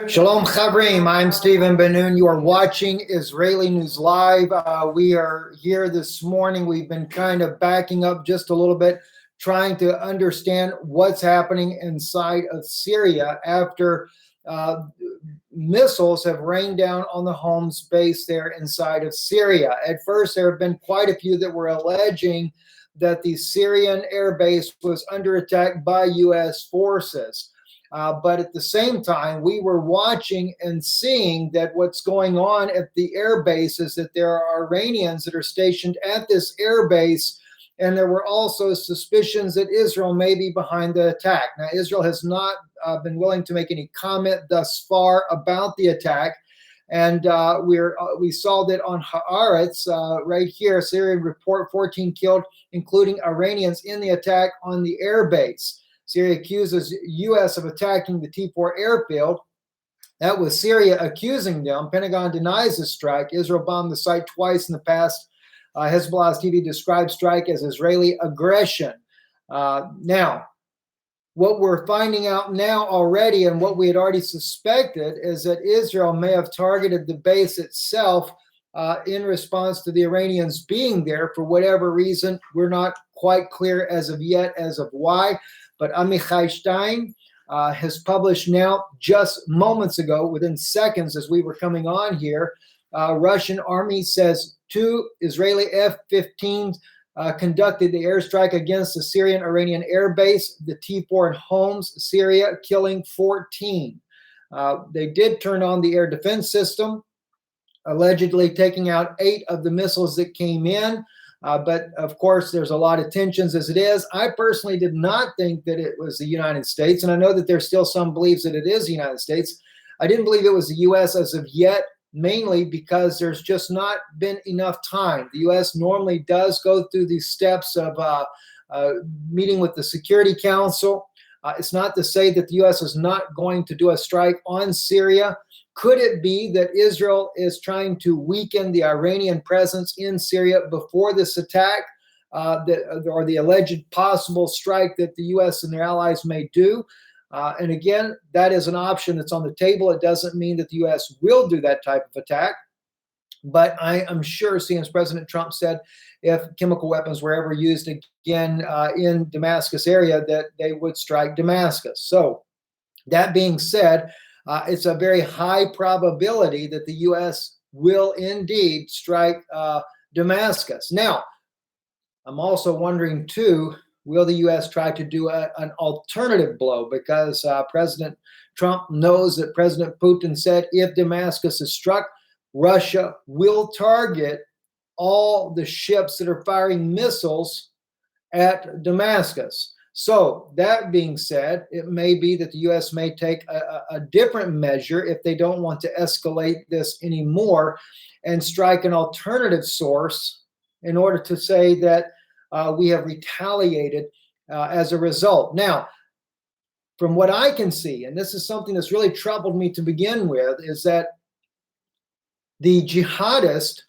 Shalom Chavrim, I'm Stephen Ben-Nun. You are watching Israeli News Live. We are here this morning. We've been kind of backing up just a little bit, trying to understand what's happening inside of Syria after missiles have rained down on the homes based there inside of Syria. At first, there have been quite a few that were alleging that the Syrian airbase was under attack by U.S. forces. But at the same time, we were watching and seeing that what's going on at the air base is that there are Iranians that are stationed at this air base, and there were also suspicions that Israel may be behind the attack. Now, Israel has not been willing to make any comment thus far about the attack, and we saw that on Haaretz right here, Syrian report 14 killed, including Iranians in the attack on the air base. Syria accuses U.S. of attacking the T4 airfield. That was Syria accusing them. Pentagon denies the strike. Israel bombed the site twice in the past. Hezbollah's TV describes strike as Israeli aggression. Now, what we're finding out now already, and what we had already suspected, is that Israel may have targeted the base itself in response to the Iranians being there for whatever reason. We're not quite clear as of yet as of why. But Amichai Stein has published now, just moments ago, within seconds as we were coming on here, Russian army says 2 Israeli F-15s conducted the airstrike against the Syrian Iranian air base, the T4 in Homs, Syria, killing 14. They did turn on the air defense system, allegedly taking out 8 of the missiles that came in. But of course, there's a lot of tensions as it is. I personally did not think that it was the United States, and I know that there's still some beliefs that it is the United States. I didn't believe it was the U.S. as of yet, mainly because there's just not been enough time. The U.S. normally does go through these steps of meeting with the Security Council. It's not to say that the U.S. is not going to do a strike on Syria. Could it be that Israel is trying to weaken the Iranian presence in Syria before this attack, or the alleged possible strike that the U.S. and their allies may do? And again, that is an option that's on the table. It doesn't mean that the U.S. will do that type of attack. But I am sure, seeing as President Trump said, if chemical weapons were ever used again in Damascus area, that they would strike Damascus. So that being said, it's a very high probability that the U.S. will indeed strike Damascus. Now, I'm also wondering, too, will the U.S. try to do an alternative blow? Because President Trump knows that President Putin said if Damascus is struck, Russia will target all the ships that are firing missiles at Damascus. So that being said, it may be that the U.S. may take a different measure if they don't want to escalate this anymore and strike an alternative source in order to say that we have retaliated as a result. Now, from what I can see, and this is something that's really troubled me to begin with, is that the jihadist,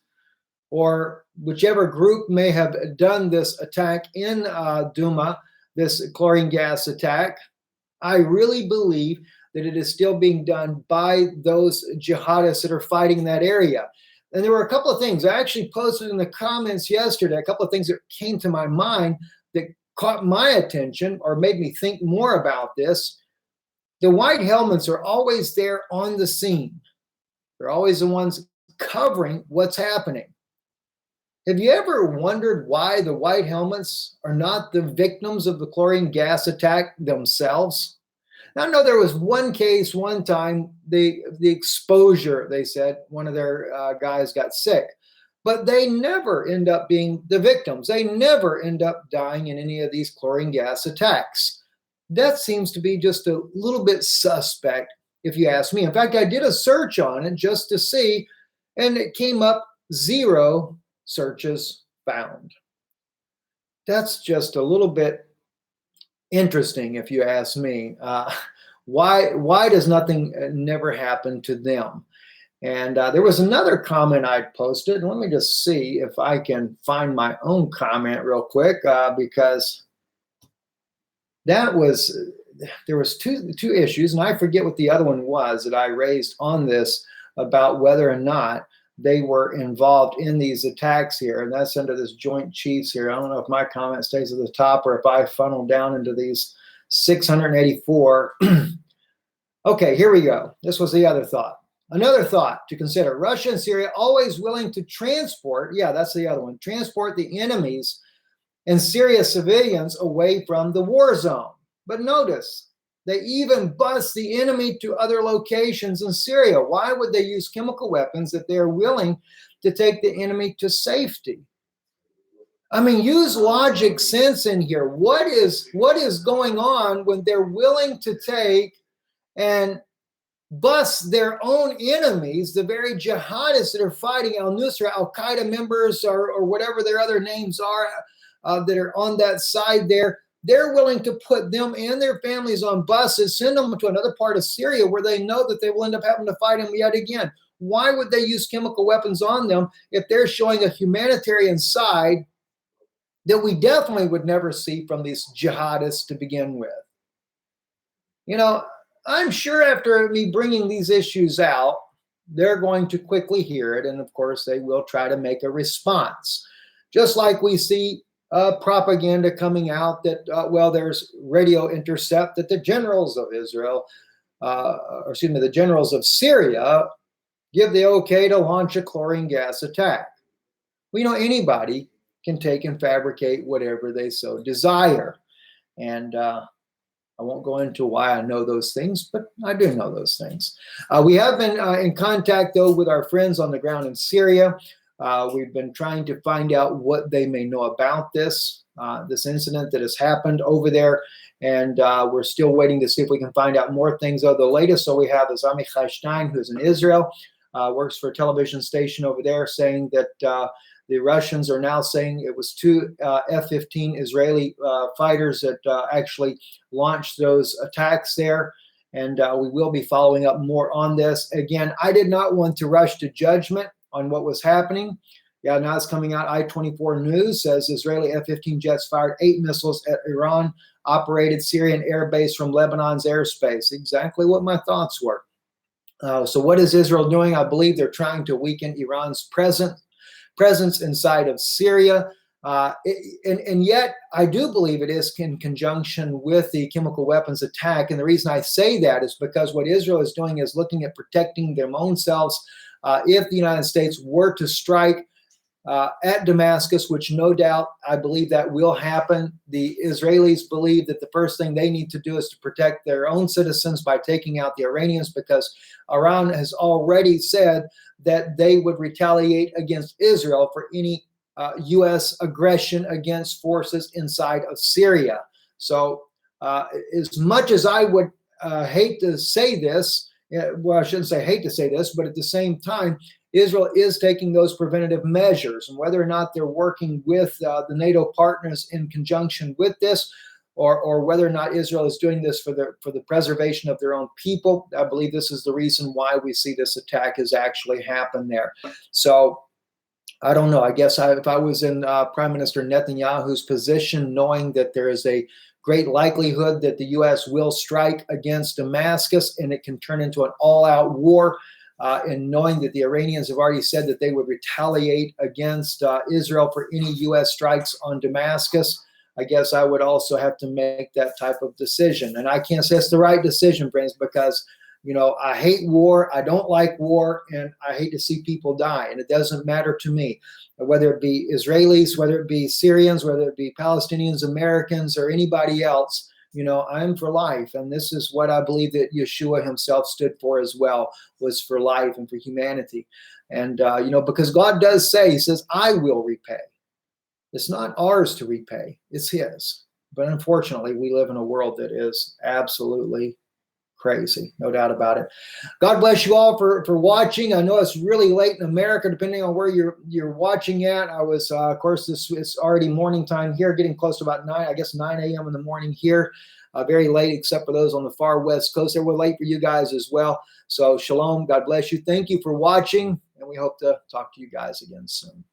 or whichever group may have done this attack in Duma, this chlorine gas attack, I really believe that it is still being done by those jihadists that are fighting in that area. And there were a couple of things I actually posted in the comments yesterday, a couple of things that came to my mind that caught my attention or made me think more about this. The white helmets are always there on the scene. They're always the ones covering what's happening. Have you ever wondered why the white helmets are not the victims of the chlorine gas attack themselves? Now, I know there was one case one time, the exposure, they said, one of their guys got sick. But they never end up being the victims. They never end up dying in any of these chlorine gas attacks. That seems to be just a little bit suspect, if you ask me. In fact, I did a search on it just to see, and it came up 0 searches found. That's just a little bit interesting, if you ask me. Why does nothing never happen to them? And there was another comment I posted. Let me just see if I can find my own comment real quick, because that was there was two issues, and I forget what the other one was that I raised on this about whether or not they were involved in these attacks here, and that's under this Joint Chiefs here. I don't know if my comment stays at the top or if I funnel down into these 684. Okay, here we go. This was the other thought. Another thought to consider: Russia and Syria always willing to transport, yeah, that's the other one, transport the enemies and Syria civilians away from the war zone. But notice, they even bus the enemy to other locations in Syria. Why would they use chemical weapons if they're willing to take the enemy to safety? I mean, use logic sense in here. What is going on when they're willing to take and bus their own enemies, the very jihadists that are fighting al-Nusra, al-Qaeda members, or whatever their other names are that are on that side there? They're willing to put them and their families on buses, send them to another part of Syria where they know that they will end up having to fight them yet again. Why would they use chemical weapons on them if they're showing a humanitarian side that we definitely would never see from these jihadists to begin with? You know, I'm sure after me bringing these issues out, they're going to quickly hear it. And of course, they will try to make a response. Just like we see propaganda coming out that, well, there's radio intercept that the generals of Israel, the generals of Syria give the okay to launch a chlorine gas attack. We know anybody can take and fabricate whatever they so desire. And I won't go into why I know those things, but I do know those things. We have been in contact, though, with our friends on the ground in Syria. We've been trying to find out what they may know about this incident that has happened over there. And we're still waiting to see if we can find out more things. The latest, so we have is Amichai Stein, who's in Israel, works for a television station over there, saying that the Russians are now saying it was two F-15 Israeli fighters that actually launched those attacks there. And we will be following up more on this. Again, I did not want to rush to judgment on what was happening. Yeah, now it's coming out. I-24 News says Israeli F-15 jets fired 8 missiles at Iran-operated Syrian airbase from Lebanon's airspace. Exactly what my thoughts were. So what is Israel doing? I believe they're trying to weaken Iran's presence inside of Syria. And yet, I do believe it is in conjunction with the chemical weapons attack. And the reason I say that is because what Israel is doing is looking at protecting their own selves. If the United States were to strike at Damascus, which no doubt I believe that will happen, the Israelis believe that the first thing they need to do is to protect their own citizens by taking out the Iranians, because Iran has already said that they would retaliate against Israel for any U.S. aggression against forces inside of Syria. So as much as I would hate to say this, well, I shouldn't say hate to say this, but at the same time, Israel is taking those preventative measures. And whether or not they're working with the NATO partners in conjunction with this, or whether or not Israel is doing this for the preservation of their own people, I believe this is the reason why we see this attack has actually happened there. So I don't know. I guess if I was in Prime Minister Netanyahu's position, knowing that there is a great likelihood that the U.S. will strike against Damascus and it can turn into an all-out war, and knowing that the Iranians have already said that they would retaliate against Israel for any U.S. strikes on Damascus, I guess I would also have to make that type of decision. And I can't say it's the right decision, friends, because, you know, I hate war, I don't like war, and I hate to see people die. And it doesn't matter to me, whether it be Israelis, whether it be Syrians, whether it be Palestinians, Americans, or anybody else. You know, I'm for life. And this is what I believe that Yeshua himself stood for as well, was for life and for humanity. And, you know, because God does say, he says, I will repay. It's not ours to repay, it's his. But unfortunately, we live in a world that is absolutely crazy, no doubt about it. God bless you all for watching. I know it's really late in America, depending on where you're watching at. I was, of course, it's already morning time here, getting close to about 9 a.m. in the morning here. Very late, except for those on the far west coast. They were late for you guys as well. So shalom, God bless you. Thank you for watching, and we hope to talk to you guys again soon.